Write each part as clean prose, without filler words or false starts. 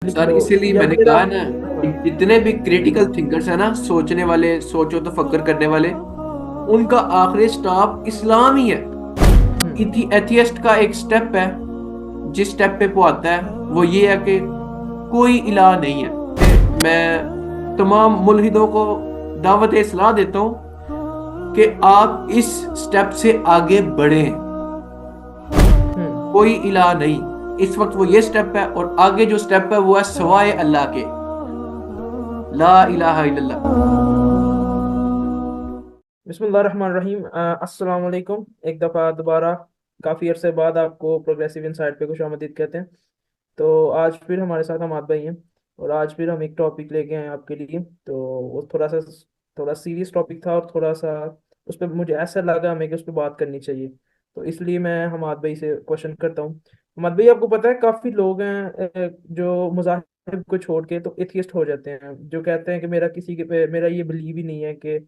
लिख सर लो इसीलिए या मैंने मेरा। कहा ना कि हाँ। जितने भी क्रिटिकल थिंकर्स हैं ना, सोचने वाले, सोचो तो फक्कर करने वाले, उनका आखिरी स्टॉप इस्लाम ही है। एथियस्ट का एक स्टेप है, जिस स्टेप पे वो आता है वो ये है कि कोई इलाह नहीं है। मैं तमाम मुल्हिदों को दावत इस्लाह देता हूँ कि आप इस स्टेप से आगे बढ़ें। हम्म। कोई इलाह नहीं, इस वक्त वो ये स्टेप है, और आगे जो स्टेप है वो है सवाए अल्लाह के, ला इलाहा इल्लल्लाह। बिस्मिल्लाहिर्रहमानिर्रहीम। अस्सलाम वालेकुम। एक दफ़ा दोबारा काफ़ी अरसे बाद आपको प्रोग्रेसिव इनसाइट पे खुशामदीद कहते हैं। तो आज फिर हमारे साथ हमाद भाई हैं, और आज फिर हम एक टॉपिक लेके आए हैं आपके लिए। तो वो थोड़ा सीरियस टॉपिक था, और थोड़ा सा उस पर मुझे ऐसा लगा हमें कि उस पर बात करनी चाहिए। तो इसलिए मैं हमाद भाई से क्वेश्चन करता हूँ। हमाद भाई, आपको पता है काफ़ी लोग हैं जो मज़ाहिब को छोड़ के तो एथियस्ट हो जाते हैं, जो कहते हैं कि मेरा ये बिलीव ही नहीं है कि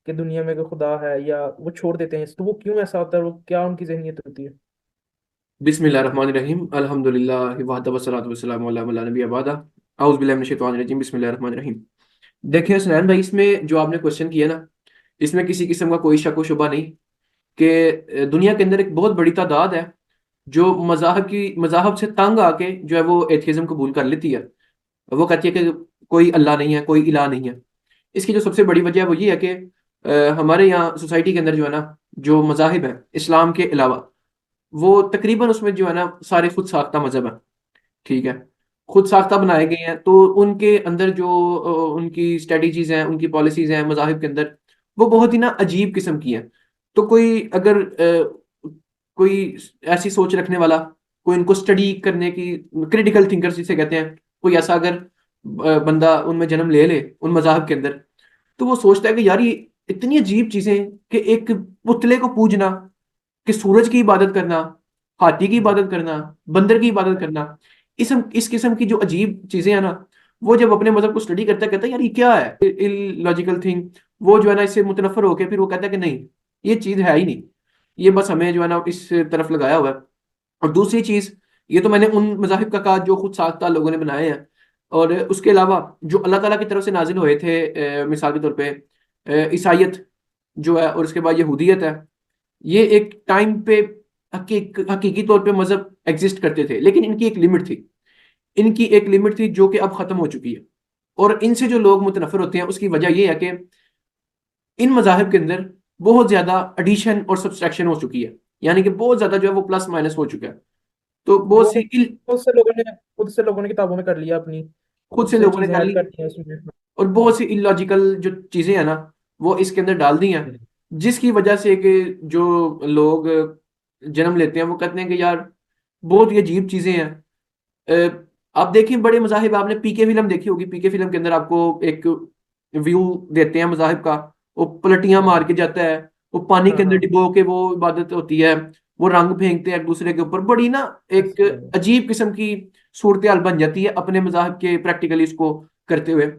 दुनिया में कोई खुदा है, या वो छोड़ देते हैं। तो वो क्यों ऐसा होता है, वो क्या उनकी जहनीत होती है? बिस्मिल्लाहिर्रहमानिर्रहीम, अल्हम्दुलिल्लाह वहदा वस्सलातु वस्सलामु अला मा ला नबिय्य बअदा, औज़ु बिल्लाहि मिनश शैतानिर रजीम, बिस्मिल्लाहिर्रहमानिर्रहीम। देखिए सुनैन भाई, इसमें जो आपने क्वेश्चन किया ना, इसमें किसी किस्म का कोई शक व शुबा नहीं कि दुनिया के अंदर एक बहुत बड़ी तादाद है जो मज़ाहब से तंग आके जो है वो एथियज्म कबूल कर लेती है। वो कहती है कि कोई अल्लाह नहीं है, कोई इलाह नहीं है। इसकी जो सबसे बड़ी वजह है वो ये है कि हमारे यहाँ सोसाइटी के अंदर जो है ना, जो मज़ाहिब है इस्लाम के अलावा, वो तकरीबन उसमें जो है ना सारे खुद साख्ता मजहब है। ठीक है, खुद साख्ता बनाए गए हैं, तो उनके अंदर जो उनकी स्ट्रेटजीज हैं, उनकी पॉलिसीज हैं मज़ाहिब के अंदर, वो बहुत ही ना अजीब किस्म की हैं। तो कोई अगर कोई ऐसी सोच रखने वाला, कोई इनको स्टडी करने की, क्रिटिकल थिंकर्स जिसे कहते हैं, कोई ऐसा अगर बंदा उनमें जन्म ले ले उन मज़ाहिब के अंदर, तो वो सोचता है कि यार ये इतनी अजीब चीजें कि एक पुतले को पूजना, कि सूरज की इबादत करना, हाथी की हम्म। इबादत करना, बंदर की इबादत करना, इस किस्म की जो अजीब चीजें हैं ना, वो जब अपने मजहब को स्टडी करता है कहता है यार ये क्या है, इलॉजिकल थिंग। वो जो है ना इससे मुतनफर होकर फिर वो कहता है कि नहीं, ये चीज है ही नहीं, ये बस हमें जो है ना इस तरफ लगाया हुआ है। और दूसरी चीज, ये तो मैंने उन मजाहिब का कहा जो खुद साख्ता लोगों ने बनाए हैं, और उसके अलावा जो अल्लाह ताला की तरफ से नाजिल हुए थे, मिसाल के तौर पे ईसाइयत जो है, और उसके बाद यहूदियत है। ये एक टाइम पे हकीकी तौर पे मजहब एग्जिस्ट करते थे, लेकिन इनकी एक लिमिट थी। इनकी एक लिमिट थी जो कि अब खत्म हो चुकी है। और इनसे जो लोग मुतनफर होते हैं उसकी वजह यह है कि इन मजाहिब के अंदर बहुत ज्यादा एडिशन और सब्सट्रैक्शन हो चुकी है, यानी कि बहुत ज्यादा जो है वो प्लस माइनस हो चुका है। तो बहुत वो सी खुद से लोगों ने किताबों में कर लिया अपनी, खुद खुद से से लोगों ने चीजें कर ऐड ली, कर दी हैं उसमें। और बहुत सी इलॉजिकल जो चीजें हैं ना वो इसके अंदर डाल दी हैं, जिसकी वजह से कि जो लोग जन्म लेते हैं वो कहते हैं कि यार बहुत ही अजीब चीजें हैं। आप देखिए बड़े मजाहिब, आपने पीके फिल्म देखी होगी, पीके फिल्म के अंदर आपको एक व्यू देते हैं मजाहिब का, वो पलटियां मार हम्म। के जाता है, वो पानी के हाँ अंदर हाँ। डिबो के वो इबादत होती है, वो रंग फेंकते हैं एक दूसरे के ऊपर, बड़ी ना एक ऐसे ही है। अजीब किस्म की सूरत हाल बन जाती है अपने मजाहिब के प्रैक्टिकली इसको करते हुए।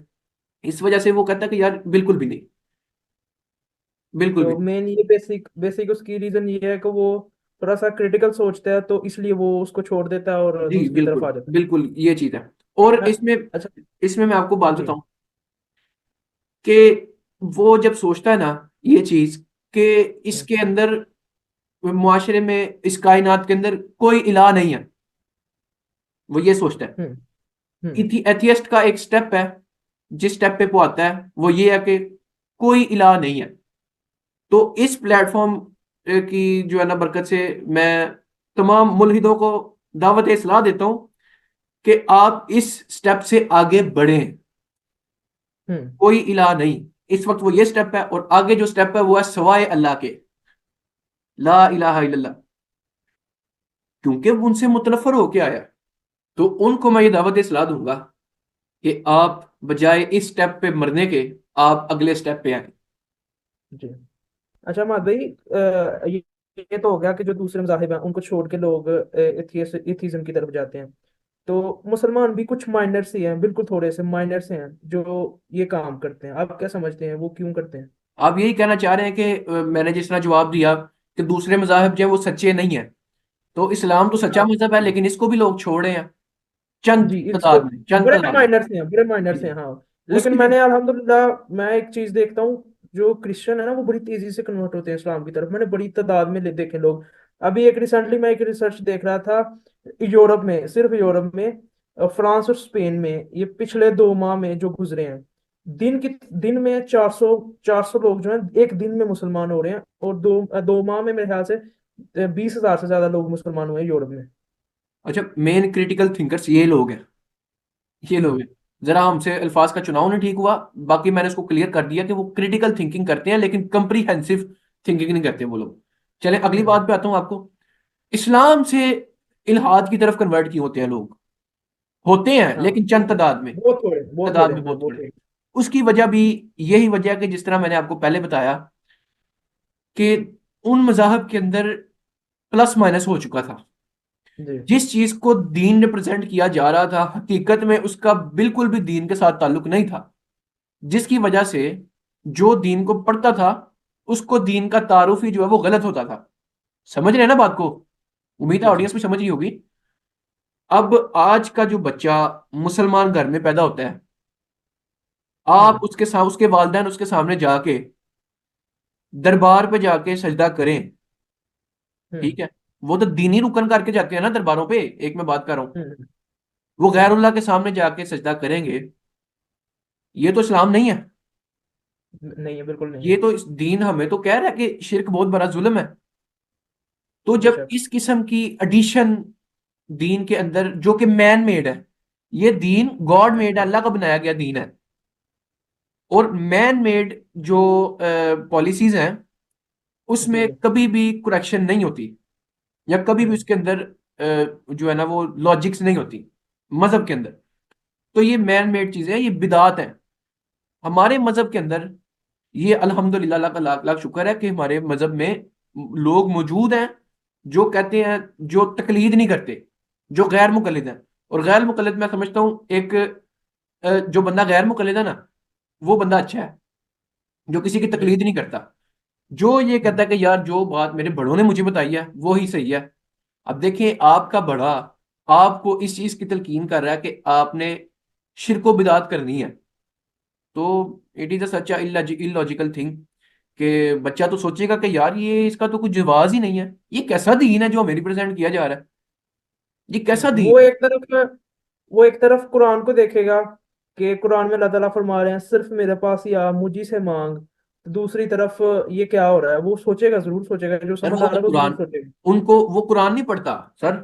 इस वजह से वो कहता है कि यार बिल्कुल भी नहीं, बिल्कुल भी तो मेन ये बेसिक बेसिक उसकी रीजन ये है कि वो थोड़ा सा क्रिटिकल सोचता है, तो इसलिए वो उसको छोड़ देता है और जी, दूसरी तरफ बिल्कुल आ जाता बिल्कुल ये चीज है। और है। इसमें अच्छा। इसमें मैं आपको बात जी। बताऊं कि वो जब सोचता है ना ये चीज, कि हम्म। इसके अंदर, मुआशरे में, इस कायनात के अंदर कोई इलाह नहीं है, वो ये सोचता है। हम्म। हम्म। एथियस्ट का एक स्टेप है, जिस स्टेप पे वो आता है वो ये है कि कोई इलाह नहीं है। तो इस प्लेटफॉर्म की जो है ना बरकत से मैं तमाम मुल्हिदों को दावत इस्लाह देता हूं कि आप इस स्टेप से आगे बढ़ें। हम्म। कोई इलाह नहीं, इस वक्त वो ये स्टेप है, और आगे जो स्टेप है वो है सवाए अल्लाह के, ला इलाहा इल्लल्लाह। क्योंकि वो उनसे मुतनफर होके आया, तो उनको मैं ये दावत सलाह दूंगा कि आप बजाय इस स्टेप पे मरने के, आप अगले स्टेप पे आए। जी। अच्छा माद भाई, ये तो हो गया कि जो दूसरे मजाहिब हैं उनको छोड़ के लोग एथिज्म की तरफ जाते हैं। तो मुसलमान भी कुछ माइनर से हैं, बिल्कुल थोड़े से माइनर से हैं जो ये काम करते हैं। आप क्या समझते हैं वो क्यों करते हैं? आप यही कहना चाह रहे हैं कि मैंने जिस तरह जवाब दिया कि दूसरे मजाहब जो है वो सच्चे नहीं है, तो इस्लाम तो सच्चा हाँ। मजहब है लेकिन इसको भी लोग छोड़ रहे हैं। चंद जी इसको तादाद में, चंद बड़े तादाद में। माइनर से हैं, बड़े माइनर जी से जी। हैं, हाँ। लेकिन उसकी मैंने अल्हम्दुलिल्लाह मैं एक चीज देखता हूँ, जो क्रिश्चियन है ना वो बड़ी तेजी से कन्वर्ट होते हैं इस्लाम की तरफ। मैंने बड़ी तादाद में देखे लोग। अभी एक रिसेंटली मैं एक रिसर्च देख रहा था, यूरोप में, सिर्फ यूरोप में, फ्रांस और स्पेन में, ये पिछले 2 माह में जो गुजरे हैं, दिन में 400 लोग जो है एक दिन में मुसलमान हो रहे हैं। और 2 माह में मेरे ख्याल से 20,000 से ज्यादा लोग मुसलमान हुए हैं यूरोप में। अच्छा, मेन क्रिटिकल थिंकर्स ये लोग हैं, ये लोग हम्म। हैं। जरा हमसे अल्फाज का चुनाव नहीं ठीक हुआ, बाकी मैंने उसको क्लियर कर दिया कि वो क्रिटिकल थिंकिंग करते हैं लेकिन कंप्रीहेंसिव थिंकिंग नहीं करते वो लोग। चले अगली हम्म। बात पे आता हूँ आपको। इस्लाम से इल्हाद की तरफ कन्वर्ट क्यों होते हैं लोग? होते हैं हाँ, लेकिन चंद तादाद में, बहुत थोड़े, बहुत तादाद थोड़े में हैं, हाँ, बहुत बहुत थोड़े। थोड़े। उसकी वजह भी यही वजह है कि जिस तरह मैंने आपको पहले बताया कि उन मजाहब के अंदर प्लस माइनस हो चुका था। जी। जिस चीज को दीन रिप्रेजेंट किया जा रहा था हकीकत में उसका बिल्कुल भी दीन के साथ ताल्लुक नहीं था, जिसकी वजह से जो दीन को पढ़ता था उसको दीन का तारुफ ही जो है वो गलत होता था। समझ रहे हैं ना बात को? उम्मीद है जी जी। ऑडियंस में समझ रही होगी। अब आज का जो बच्चा मुसलमान घर में पैदा होता है, आप हम्म। उसके साथ, उसके वालिदैन उसके सामने जाके दरबार पे जाके सजदा करें, हम्म। ठीक है, वो तो दीनी रुकन करके जाते हैं ना दरबारों पे, एक मैं बात कर रहा हूं। हम्म। वो हम्म। गैरुल्लाह के सामने जाके सजदा करेंगे, ये तो इस्लाम नहीं है। नहीं है, बिल्कुल नहीं ये है। तो इस दीन हमें तो कह रहा है कि शिर्क बहुत बड़ा जुल्म है। तो जब बेशक। इस किस्म की एडिशन दीन के अंदर जो कि मैन मेड है, ये दीन गॉड मेड है, अल्लाह का बनाया गया दीन है। और मैन मेड जो पॉलिसीज हैं जी उसमें जी। कभी भी कुरेक्शन नहीं होती, या कभी भी हम्म। उसके अंदर जो है ना वो लॉजिक्स नहीं होती मजहब के अंदर। तो ये मैन मेड चीजें हैं, ये बिदात हैं। हमारे मजहब के अंदर ये अल्हम्दुलिल्लाह, अल्लाह का लाख लाख शुक्र है कि हमारे मजहब में लोग मौजूद हैं जो कहते हैं, जो तकलीद नहीं करते, जो गैर मुकल्लिद हैं। और गैर मुकल्लिद मैं समझता हूँ एक जो बंदा गैर मुकल्लिद है ना, वो बंदा अच्छा है, जो किसी की जी। तकलीद नहीं करता, जो ये कहता हम्म। है कि यार जो बात मेरे बड़ों ने मुझे बताई है वो ही सही है। अब देखिए आपका बड़ा आपको इस चीज की तलकीन कर रहा है कि आपने शिरको बिदात करनी है, तो it is a such illogical thing कि बच्चा तो सोचेगा कि यार ये इसका तो कुछ जवाब ही नहीं है, ये कैसा दीन है जो हमें रिप्रेजेंट किया जा रहा है, ये कैसा वो दीन है। एक तरफ वो एक तरफ कुरान को देखेगा कि कुरान में अल्लाह ताला फरमा रहे हैं सिर्फ मेरे पास ही आ, मुझी से मांग। तो दूसरी तरफ ये क्या हो रहा है, वो सोचेगा, जरूर सोचेगा, जो सर वो समझदार तो है वो जरूर कुरान, सोचेगा। उनको वो कुरान नहीं पढ़ता सर,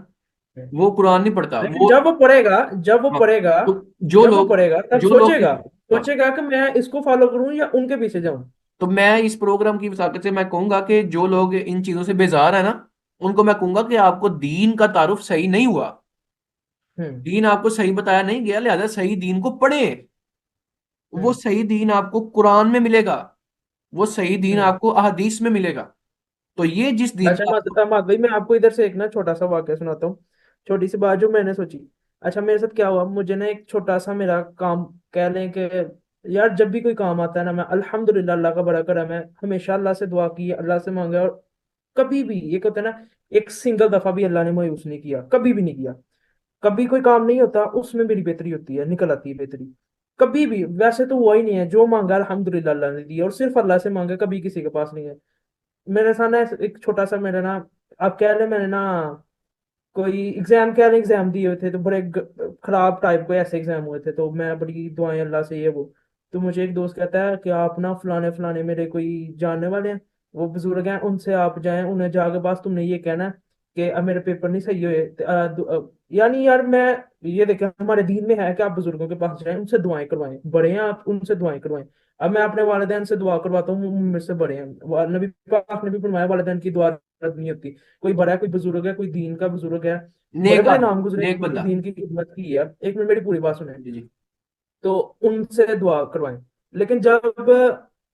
वो कुरान नहीं पढ़ता लेकिन वो। जब वो पढ़ेगा, जब वो हाँ, पढ़ेगा, तो जो जब वो लोग, पढ़ेगा तब जो लोग सोचेगा, हाँ, सोचेगा कि मैं इसको फॉलो करूं या उनके पीछे जाऊं। तो मैं इस प्रोग्राम की वसाकत से मैं कहूंगा कि जो लोग इन चीजों से बेजार है ना, उनको मैं कहूंगा कि आपको दीन का तारुफ सही नहीं हुआ, हम्म। दीन आपको सही बताया नहीं गया, लिहाजा सही दीन को पढ़े। वो हम्म। सही दीन आपको कुरान में मिलेगा, वो सही दीन हम्म। आपको अहदीस में मिलेगा। तो ये जिस दीन अच्छा का आपको मात भाई, मैं आपको इधर से एक ना छोटा सा वाक्य सुनाता हूँ। छोटी सी बात जो मैंने सोची। अच्छा, मेरे साथ क्या हुआ, मुझे ना एक छोटा सा मेरा काम, कह लें कि, यार जब भी कोई काम आता है ना, मैं अल्हम्दुलिल्लाह, अल्लाह का बड़ा करम है, हमेशा अल्लाह से दुआ की, अल्लाह से मांगा। और कभी भी ये कहते हैं ना, एक सिंगल दफा भी अल्लाह ने मायूस नहीं किया, कभी भी नहीं किया। कभी कोई काम नहीं होता उसमें मेरी बेहतरी होती है, निकल आती है बेहतरी। कभी भी वैसे तो हुआ ही नहीं है, जो मांगा अल्हम्दुलिल्लाह अल्लाह ने दिया, और सिर्फ अल्लाह से मांगा, कभी किसी के पास नहीं है। मेरे साथ ना एक छोटा सा मेरा ना, आप कह लें, मैंने ना कोई एग्जाम, कह लें एग्जाम दिए हुए थे, तो बड़े खराब टाइप के ऐसे एग्जाम हुए थे, तो मैं बड़ी दुआएं अल्लाह से ये वो। तो मुझे एक दोस्त कहता है कि आप ना फलाने फलाने मेरे कोई जानने वाले हैं, वो बुजुर्ग हैं, उनसे आप जाएं, उन्हें जाके पास तुमने ये कहना है कि अब मेरे पेपर नहीं सही हुए। यानी यार मैं, ये देखें हमारे दीन में है कि आप बुजुर्गों के पास जाएं, उनसे दुआएं करवाएं, बड़े हैं आप, उनसे दुआएं करवाएं। अब मैं अपने वालिदैन से दुआ करवाता हूँ, वो मेरे से बड़े हैं, नबी पाक ने भी फरमाया वालिदैन की दुआ रद्द नहीं होती। कोई बड़ा है, कोई बुजुर्ग है, कोई दीन का बुजुर्ग है, बड़े नेक बड़े आदमी, नाम गुजरे नेक जिन्होंने बंदा। दीन की खिदमत की है, एक मिनट मेरी पूरी बात सुने। जी जी। तो उनसे दुआ करवाएं। लेकिन जब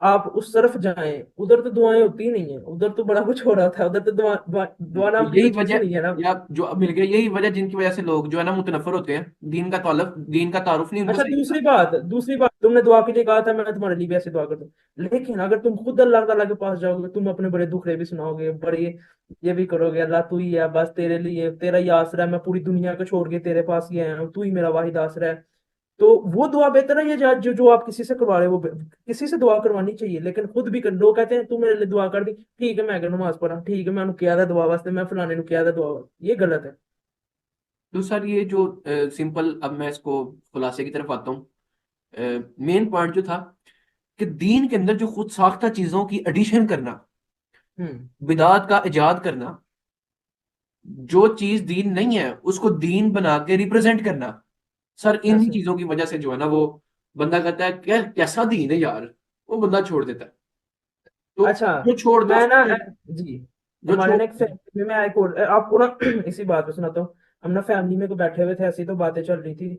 आप उस तरफ जाएं, उधर तो दुआएं होती ही नहीं है, उधर तो बड़ा कुछ हो रहा था, उधर तो दुआ दुआ, दुआ तो नाम की यही कोई चीज ही वजह, नहीं है ना। या जो अब मिल गया, यही वजह जिनकी वजह से लोग जो है ना मुतनफर होते हैं, दीन का तारुफ नहीं उनको अच्छा, सही दूसरी होता। बात, दूसरी बात, तुमने दुआ के लिए कहा था, मैं तुम्हारे लिए भी ऐसे दुआ करता हूँ, लेकिन अगर तुम खुद अल्लाह ताला के पास जाओगे, तुम अपने बड़े दुखड़े भी सुनाओगे, बड़े ये भी करोगे, अल्लाह तू ही है, बस तेरे लिए, तेरा ही आसरा है, मैं पूरी दुनिया को छोड़ के तेरे पास ही आया हूँ, तू ही मेरा वाहिद आसरा है। तो वो दुआ बेहतर है, ये जो आप किसी से करवा रहे हो, किसी से दुआ करवानी चाहिए, लेकिन खुद भी कर, लोग कहते हैं तू मेरे लिए दुआ कर दी, ठीक है मैं अगर नमाज पढ़ा, ठीक है मैं उन्हें किया था दुआ वास्ते, मैं फलाने ने किया था दुआ वास्ते, ये गलत है। तो सर ये जो सिंपल, अब मैं इसको खुलासे की तरफ आता हूँ। मेन पॉइंट जो था कि दीन के अंदर जो खुद साख्ता चीजों की एडिशन करना, हम्म। बिदात का इजाद करना, जो चीज दीन नहीं है उसको दीन बना के रिप्रेजेंट करना, सर इन्हीं ऐसे। चीजों की वजह से जो है ना वो बंदा कहता है क्या कैसा दीन है यार, वो बंदा छोड़ देता है। तो अच्छा, जो छोड़ दो मैं ना उसको, जी, जो हमारे छोड़। ना एक फैमिली में एक और आपको ना इसी बात पे सुनाता हूँ। हम ना फैमिली में को बैठे हुए थे, ऐसी तो बातें चल रही थी,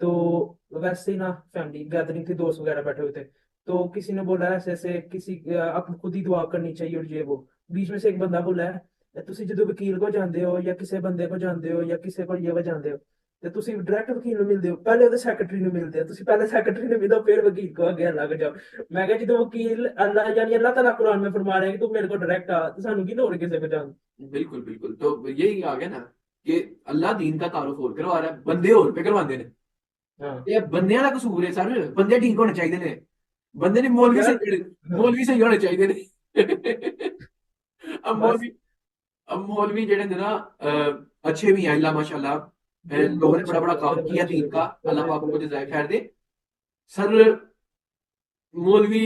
तो वैसे ही ना फैमिली गैदरिंग थी, दोस्त वगैरह बैठे हुए थे, तो किसी ने बोला ऐसे ऐसे, किसी आप खुद ही दुआ करनी चाहिए और ये वो, बीच में से एक बंदा बोला है, तुसी जो वकील को जानते हो या किसी बंदे को जानते हो या किसी को ये वो जानते हो, ਤੇ ਤੁਸੀਂ ਡਾਇਰੈਕਟ ਵਕੀਲ ਨੂੰ ਮਿਲਦੇ ਹੋ, ਪਹਿਲੇ ਉਹਦੇ ਸੈਕਟਰੀ ਨੂੰ ਮਿਲਦੇ ਹੋ, ਤੁਸੀਂ ਪਹਿਲੇ ਸੈਕਟਰੀ ਨੂੰ ਮਿਲੋ ਫਿਰ ਵਕੀਲ ਕੋ ਅੱਗੇ ਲੱਗ ਜਾਓ। मैं क्या ਜਦੋਂ वकील अल्लाह यानी अल्लाह ताला कुरान में फरमा रहे हैं कि तू मेरे को डायरेक्ट आ, तो सानू की लोड़ किसी को जान। बिल्कुल बिल्कुल, तो यही आ गया ना कि अल्लाह दीन का तारुफ और करवा रहा है, बंदे और पे करवाते ने। हाँ ये बंदियां का कसूर है सर, बंदे ठीक होने चाहिए ने, बंदे ने यार। हाँ मौलवी सही होने चाहिए ने। अब बस। मौलवी, अब मौलवी जेड़े ने ना अच्छे भी हैं अल्लाह माशाल्लाह, लोगों बहुत ने अच्छे बड़ा बड़ा लोग हैं, काम बड़े बड़े किया दीन बुजुर्ग का, हैं, बड़े अल्लाह बड़े पाक बड़े उनको जज़ाए बुजुर्ग हैं। खैर दे। सर मौलवी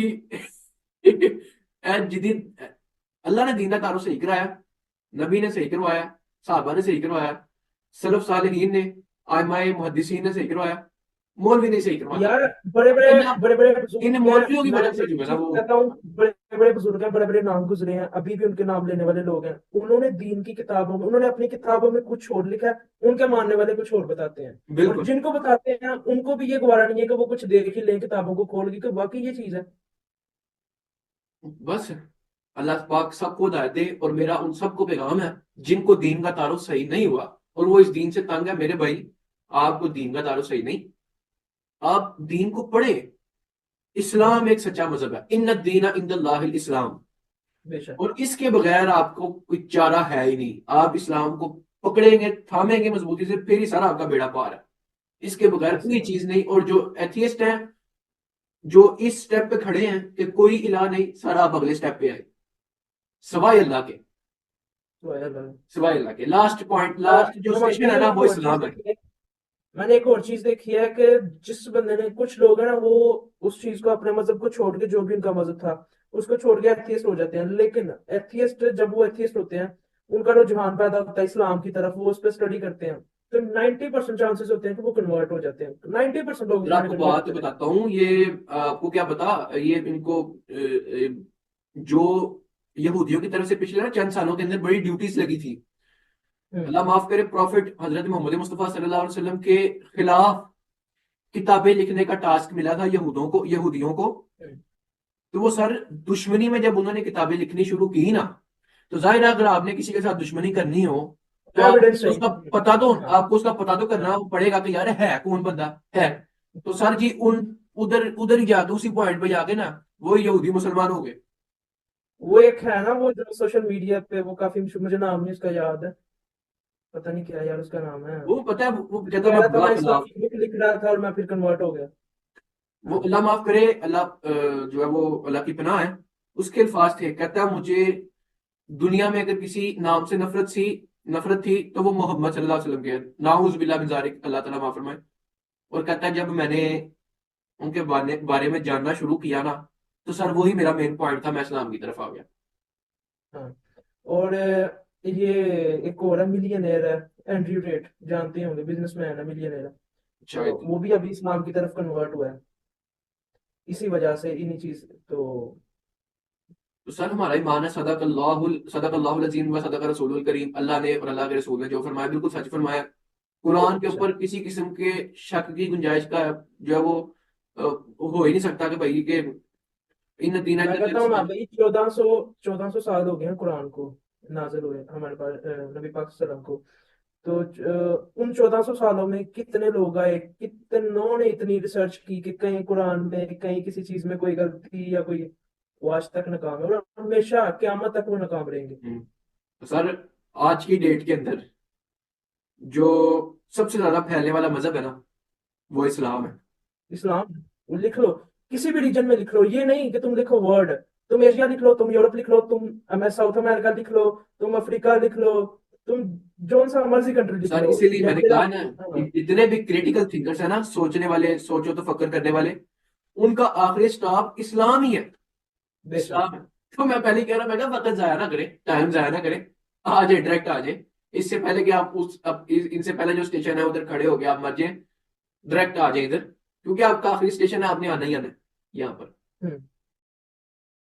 जिदी अल्लाह ने दीन का तारुफ सही कराया, नबी ने सही करवाया, साहबा ने सही करवाया, सलफ सालेहीन ने, आइमाए मुहद्दिसीन ने सही करवाया, मौलवी ने सही करवाता। यार बड़े इन बड़े बड़े इन बुजुर्ग हैं। मौलवियों की मैं वजह से जो एक है ना चीज वो। कहता हूँ, बड़े बड़े बुजुर्ग हैं, बड़े बड़े नाम गुजरे हैं, अभी भी उनके नाम लेने वाले लोग हैं, उन्होंने दीन की किताबों में, उन्होंने अपनी किताबों में कुछ और लिखा है, उनके मानने वाले कुछ और बताते हैं, और बिल्कुल, जिनको बताते हैं उनको भी ये गवारा नहीं है कि वो कुछ देख ही लें किताबों को खोल के कि वाकई ये चीज है। बस अल्लाह पाक सबको हिदायत दे, और मेरा उन सबको पैगाम है जिनको दीन का तारुफ सही नहीं हुआ और वो इस दीन से तंग है, मेरे भाई आपको दीन का तारुफ सही नहीं, आप दीन को पढ़े। इस्लाम एक सच्चा मजहब है, इन्न दीना इंदल्लाहिल इस्लाम, बेशक। और इसके बगैर आपको कोई चारा है ही नहीं। आप इस्लाम को पकड़ेंगे, थामेंगे मजबूती से, फिर ही सारा आपका बेड़ा पार है, इसके बगैर ऐसे कोई चीज नहीं। और जो एथियस्ट हैं, जो इस स्टेप पे खड़े हैं कि कोई इलाह नहीं, सर आप अगले स्टेप पे आए, सिवाय अल्लाह के, तो यार सिवाय अल्लाह के। लास्ट पॉइंट, और लास्ट जो स्टेशन है मैंने ना एक वो और चीज इस्लाम है। देखी है, मैंने एक और चीज देखी है कि जिस बंदे ने, कुछ लोग हैं ना वो उस चीज को, अपने मजहब को छोड़ के, जो भी उनका मजहब था उसको छोड़ के एथियस्ट हो जाते हैं, लेकिन एथियस्ट जब वो एथियस्ट होते हैं, उनका रुझान पैदा होता है इस्लाम की तरफ, वो उस पर स्टडी करते हैं, तो 90% चांसेस होते हैं कि वो कन्वर्ट हो जाते हैं, 90% लोग जरा उसमें आपको कन्वर्ट बात होते हैं। बताता हूँ, ये आपको क्या पता, ये इनको जो यहूदियों की तरफ से पिछले ना चंद सालों के अंदर बड़ी ड्यूटीज लगी थी। हम्म। अल्लाह माफ करे, प्रॉफिट हजरत मोहम्मद मुस्तफ़ा सल्लल्लाहु अलैहि वसल्लम के खिलाफ किताबें लिखने का टास्क मिला था यहूदियों को। तो वो सर दुश्मनी में जब उन्होंने किताबें लिखनी शुरू की ना, तो जाहिर है अगर आपने किसी के साथ दुश्मनी करनी हो तो एविडेंस आपको उसका चाहिए। पता तो हाँ आपको उसका पता तो करना हाँ। पड़ेगा कि यार है कौन बंदा है। तो सर जी उन उधर उधर ही जाके उसी पॉइंट पे जाके ना वो यहूदी मुसलमान हो गए। वो एक है ना, वो जो सोशल मीडिया पे वो काफी मुझे नाम नहीं उसका याद है, पता नहीं क्या यार उसका नाम है, वो पता है वो जो कहता कह मैं रहा था बुरा मैं खिलाफ, इस्लामिक बुक लिख रहा था और मैं फिर कन्वर्ट हो गया। वो हाँ। अल्लाह माफ करे, अल्लाह जो है वो अल्लाह की पनाह है, उसके अल्फाज थे, कहता है मुझे दुनिया में अगर किसी नाम से नफरत थी तो वो मोहम्मद सल्लल्लाहु अलैहि वसल्लम के है, नाउज बिल्ला मिन जालिक, अल्लाह ताला माफ फरमाए। और कहता है जब मैंने उनके बारे में जानना शुरू किया ना, तो सर वही मेरा मेन पॉइंट था, मैं इस्लाम की तरफ आ गया। हाँ। और ये एक और है, मिलियनेयर है, एंड्रयू टेट, जानते होंगे, बिजनेसमैन है, मिलियनेयर है, तो शायद। वो भी अभी इस्लाम की तरफ कन्वर्ट हुआ है, इसी वजह से, इन्हीं चीज तो। तो सर हमारा ईमान है, सदकल्लाहुल अज़ीम व सदक रसूलुल करीम, अल्लाह ने और अल्लाह के रसूल ने जो फरमाया बिल्कुल सच फरमाया। कुरान के अच्छा। ऊपर किसी किस्म के शक की गुंजाइश का जो है वो हो ही नहीं सकता कि भाई के इन तीन मैं कहता हूँ ना आयतों। भाई, 1400 साल हो गए हैं कुरान को नाजिल हुए हमारे पास, नबी पाक सल्लल्लाहु अलैहि वसल्लम को। तो उन 1400 सालों में कितने लोग आए, कितनों ने इतनी रिसर्च की कि कहीं कुरान में कहीं किसी चीज में कोई गलती या कोई, वो आज तक नाकाम है और हमेशा क्यामत तक वो नाकाम रहेंगे। तो सर, आज की डेट के अंदर जो सबसे ज्यादा फैलने वाला मजहब है ना, वो इस्लाम है। इस्लाम, वो लिख लो, किसी भी रीजन में लिख लो, ये नहीं कि तुम लिखो वर्ड, तुम एशिया लिख लो, तुम यूरोप लिख लो, तुम साउथ अमेरिका लिख लो, तुम अफ्रीका लिख लो, तुम जोन सा मर्जी कंट्री लिख सर लो, इसीलिए या मैंने फिर कहा आप, ना, हाँ, इतने भी क्रिटिकल थिंकर्स है ना, सोचने वाले, सोचो तो फक्र करने वाले, उनका आखिरी स्टॉप इस्लाम ही है। बेशक। इस्लाम है। तो मैं पहले ही कह रहा हूं, मैं क्या वक्त जाया ना करें, टाइम जाया ना करें, आ जाए, डायरेक्ट आ जाए। इससे पहले कि आप इनसे पहले जो स्टेशन है उधर खड़े हो गए, आप मर जाए, डायरेक्ट आ जाए इधर, क्योंकि आपका आखिरी स्टेशन है, आपने आना ही आना है यहाँ पर। हम्म।